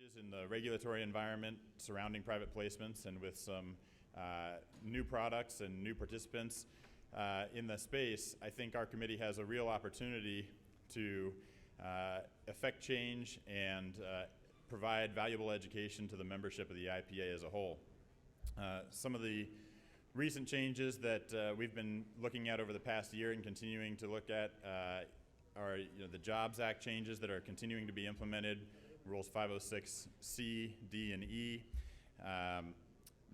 changes in the regulatory environment surrounding private placements, and with some new products and new participants in the space, I think our committee has a real opportunity to affect change and provide valuable education to the membership of the IPA as a whole. Some of the recent changes that we've been looking at over the past year and continuing to look at are the Jobs Act changes that are continuing to be implemented, Rules 506C, D, and E,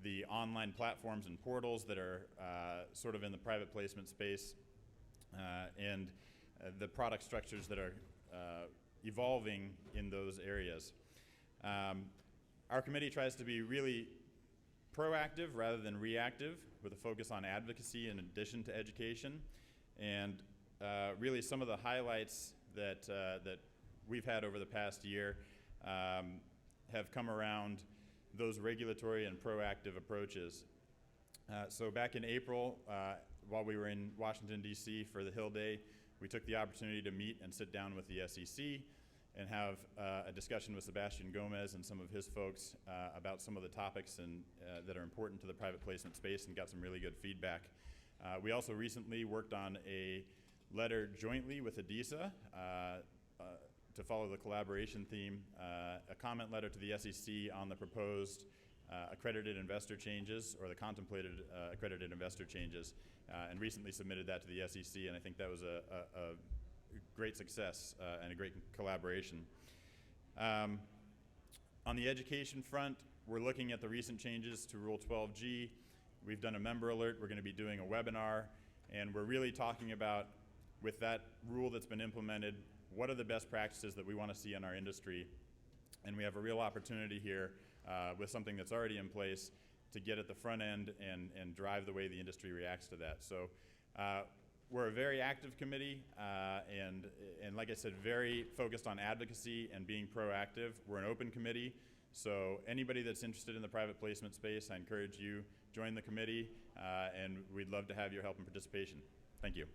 the online platforms and portals that are sort of in the private placement space, and the product structures that are evolving in those areas. Our committee tries to be really proactive rather than reactive, with a focus on advocacy in addition to education. And really some of the highlights that we've had over the past year have come around those regulatory and proactive approaches. So back in April, while we were in Washington, D.C. for the Hill Day, we took the opportunity to meet and sit down with the SEC and have a discussion with Sebastian Gomez and some of his folks about some of the topics that are important to the private placement space, and got some really good feedback. We also recently worked on a letter jointly with ADISA to follow the collaboration theme, a comment letter to the SEC on the proposed accredited investor changes, or the contemplated accredited investor changes, and recently submitted that to the SEC, and I think that was a great success and a great collaboration. On the education front, we're looking at the recent changes to Rule 12G. We've done a member alert. We're going to be doing a webinar, and we're really talking about, with that rule that's been implemented, what are the best practices that we want to see in our industry? And we have a real opportunity here with something that's already in place to get at the front end and drive the way the industry reacts to that. So we're a very active committee, and like I said, very focused on advocacy and being proactive. We're an open committee, so anybody that's interested in the private placement space, I encourage you, join the committee, and we'd love to have your help and participation. Thank you.